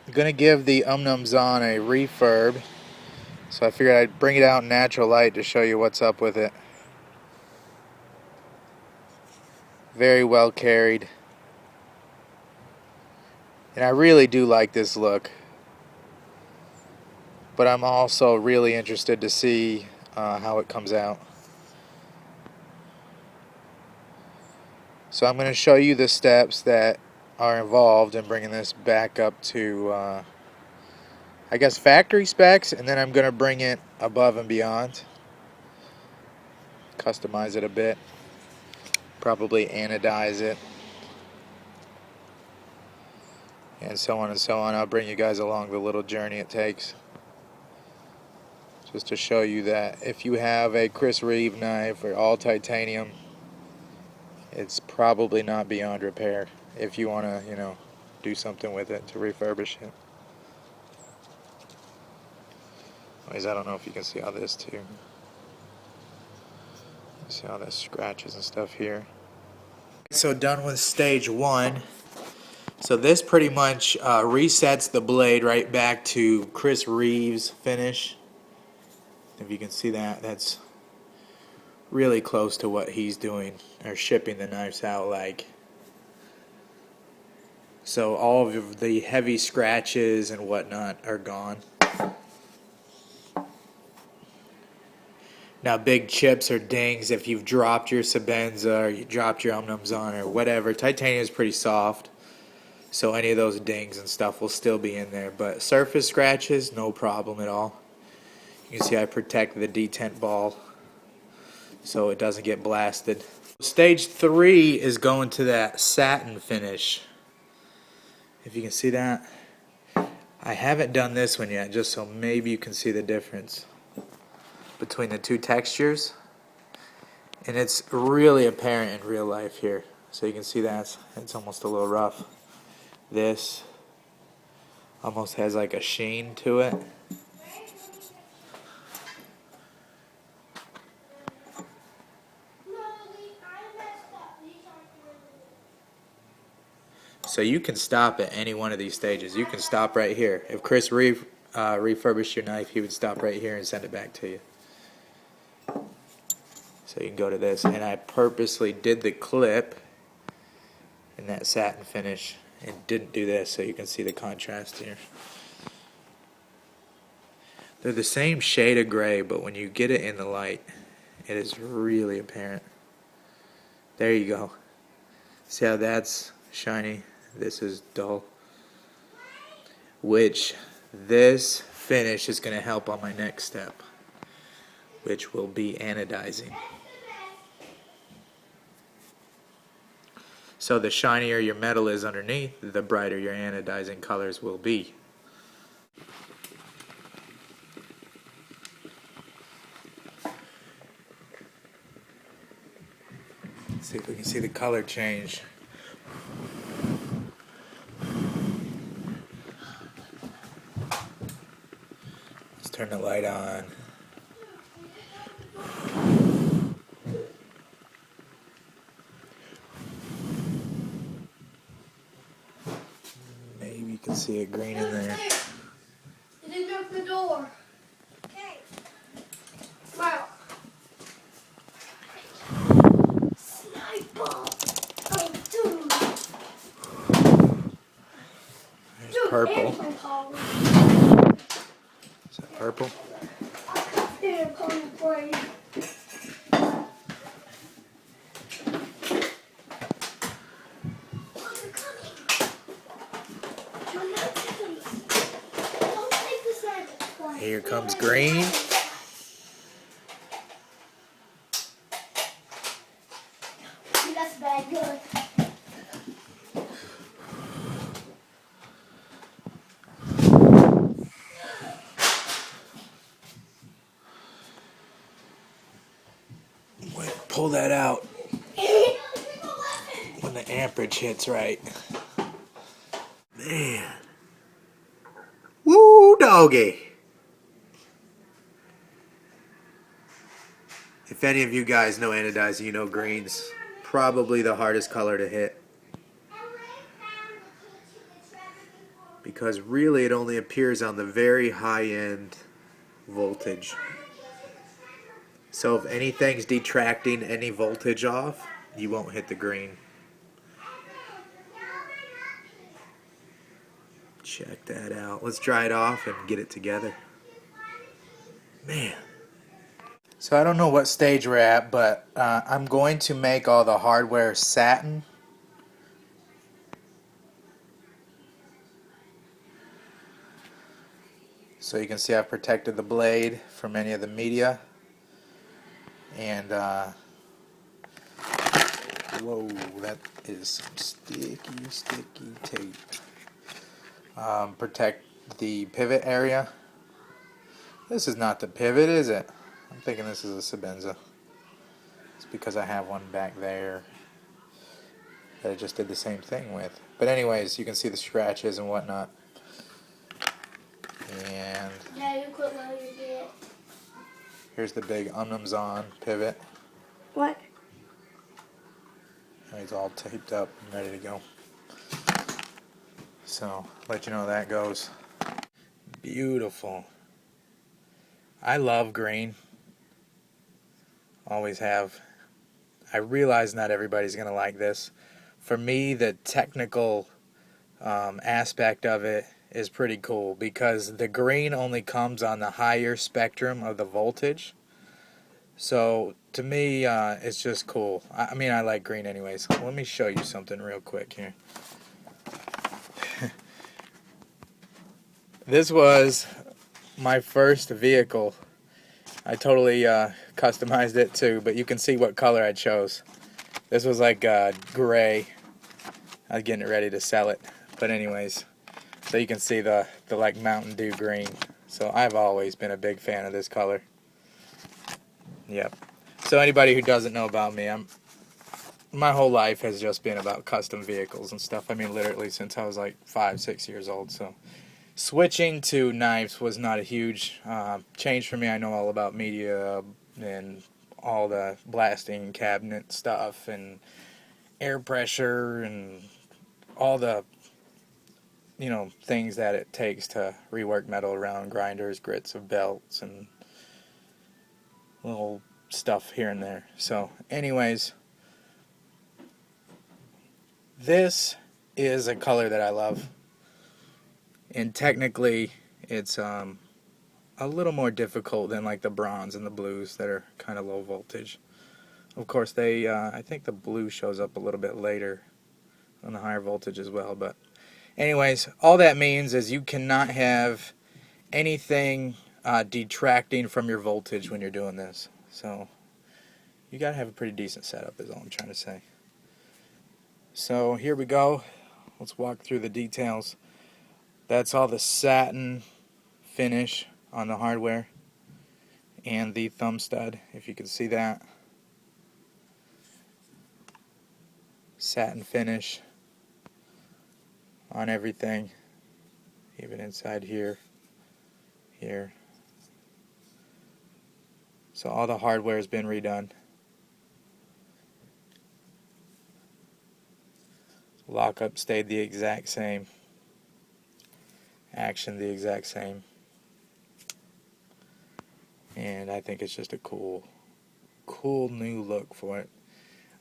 I'm going to give the Umnumzaan a refurb, so I figured I'd bring it out in natural light to show you what's up with it. Very well carried. And I really do like this look. But I'm also really interested to see how it comes out. So I'm going to show you the steps that are involved in bringing this back up to, I guess, factory specs, and then I'm going to bring it above and beyond. Customize it a bit. Probably anodize it. And so on and so on. I'll bring you guys along the little journey it takes. Just to show you that if you have a Chris Reeve knife or all titanium, it's probably not beyond repair if you want to, do something with it to refurbish it. Anyways, I don't know if you can see all this too. See all the scratches and stuff here. So done with stage one. So this pretty much resets the blade right back to Chris Reeve's finish. If you can see that, that's really close to what he's doing or shipping the knives out like. So all of the heavy scratches and whatnot are gone. Now big chips or dings, if you've dropped your Sabenza or you dropped your Umnumzaan or whatever, titanium is pretty soft. So any of those dings and stuff will still be in there. But surface scratches, no problem at all. You can see I protect the detent ball so it doesn't get blasted. Stage 3 is going to that satin finish. If you can see that. I haven't done this one yet, just so maybe you can see the difference between the two textures. And it's really apparent in real life here. So you can see that it's almost a little rough. This almost has like a sheen to it. So you can stop at any one of these stages. You can stop right here. If Chris refurbished your knife, he would stop right here and send it back to you. So you can go to this. And I purposely did the clip in that satin finish and didn't do this so you can see the contrast here. They're the same shade of gray, but when you get it in the light, it is really apparent. There you go. See how that's shiny? This is dull. Which this finish is going to help on my next step, which will be anodizing. So the shinier your metal is underneath, the brighter your anodizing colors will be. Let's see if we can see the color change. Let's turn the light on. Maybe you can see a green in there. You didn't open the door. Okay. Wow. Sniper. Oh, dude. There's purple. Is that purple? Here comes green. That's bad. Good. Pull that out when the amperage hits right. Man. Woo, doggy. If any of you guys know anodizing, you know green's probably the hardest color to hit. because really it only appears on the very high end voltage. So if anything's detracting any voltage off, you won't hit the green. Check that out. Let's dry it off and get it together. Man. So I don't know what stage we're at, but I'm going to make all the hardware satin. So you can see I've protected the blade from any of the media. And, whoa, that is some sticky tape. Protect the pivot area. This is not the pivot, is it? I'm thinking this is a Sabenza. It's because I have one back there that I just did the same thing with. But anyways, you can see the scratches and whatnot. And Yeah, you quit while you did. here's the big Umnumzaan pivot. What? And it's all taped up and ready to go. So, let you know how that goes. Beautiful. I love green. Always have. I realize not everybody's going to like this. For me, the technical aspect of it is pretty cool because the green only comes on the higher spectrum of the voltage. So to me, it's just cool. I mean, I like green anyways. Let me show you something real quick here. This was my first vehicle. I totally customized it too, but you can see what color I chose. This was like gray. I was getting it ready to sell it. But anyways, so you can see the like Mountain Dew green. So I've always been a big fan of this color. Yep. So anybody who doesn't know about me, my whole life has just been about custom vehicles and stuff. I mean, literally since I was like 5, 6 years old. So switching to knives was not a huge change for me. I know all about media and all the blasting cabinet stuff and air pressure and all the things that it takes to rework metal around grinders, grits of belts, and little stuff here and there. So anyways, this is a color that I love, and technically it's a little more difficult than like the bronze and the blues that are kind of low voltage. Of course, I think the blue shows up a little bit later on the higher voltage as well. But anyways, all that means is you cannot have anything detracting from your voltage when you're doing this. So you gotta have a pretty decent setup is all I'm trying to say. So here we go. Let's walk through the details. That's all the satin finish on the hardware and the thumb stud, if you can see that. Satin finish on everything, even inside here. So all the hardware has been redone. Lockup stayed the exact same. Action the exact same. And I think it's just a cool new look for it.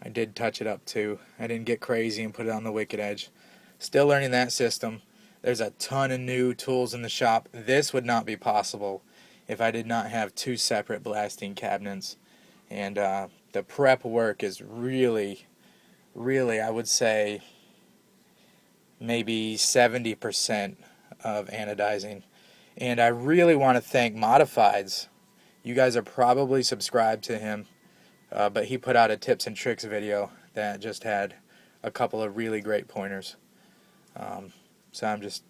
I did touch it up too. I didn't get crazy and put it on the wicked edge. Still learning that system. There's a ton of new tools in the shop. This would not be possible if I did not have 2 separate blasting cabinets. And the prep work is really, I would say, maybe 70% of anodizing. And I really want to thank Modifieds. You guys are probably subscribed to him, but he put out a tips and tricks video that just had a couple of really great pointers. So I'm just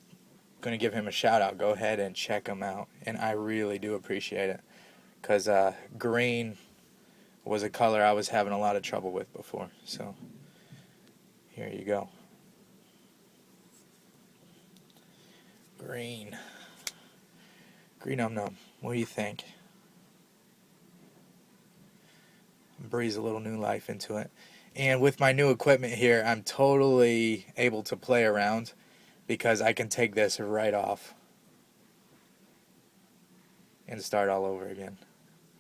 going to give him a shout out. Go ahead and check him out. And I really do appreciate it, because green was a color I was having a lot of trouble with before. So here you go. Green. Green Num. What do you think? Breathe a little new life into it. And with my new equipment here, I'm totally able to play around. because I can take this right off and start all over again.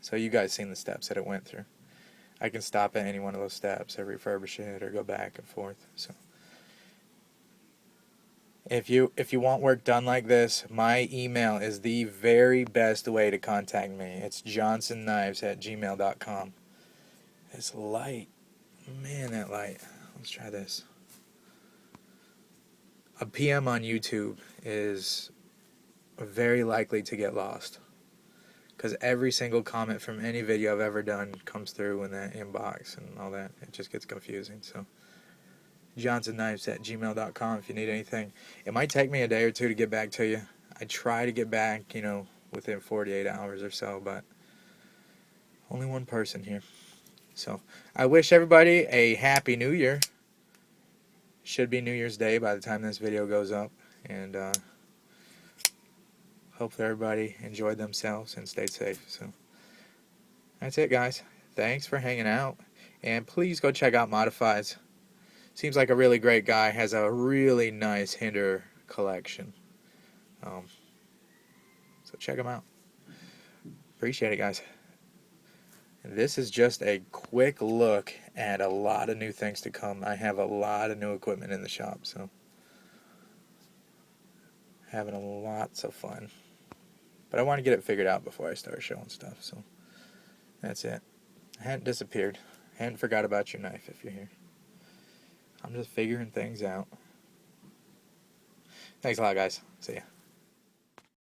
So you guys seen the steps that it went through. I can stop at any one of those steps or refurbish it or go back and forth. So if you want work done like this, my email is the very best way to contact me. It's JohnsonKnives@gmail.com. It's light. Man, that light. Let's try this. A PM on YouTube is very likely to get lost, because every single comment from any video I've ever done comes through in that inbox and all that. It just gets confusing. So JohnsonKnives@gmail.com if you need anything. It might take me a day or two to get back to you. I try to get back, within 48 hours or so, but only one person here. So I wish everybody a happy new year. Should be New Year's Day by the time this video goes up, and hopefully everybody enjoyed themselves and stayed safe. So that's it, guys. Thanks for hanging out, and please go check out Modifieds. Seems like a really great guy. Has a really nice hinder collection. So check him out. Appreciate it, guys. This is just a quick look at a lot of new things to come. I have a lot of new equipment in the shop, so having lots of fun. But I want to get it figured out before I start showing stuff, so that's it. I hadn't disappeared. I hadn't forgot about your knife if you're here. I'm just figuring things out. Thanks a lot, guys. See ya.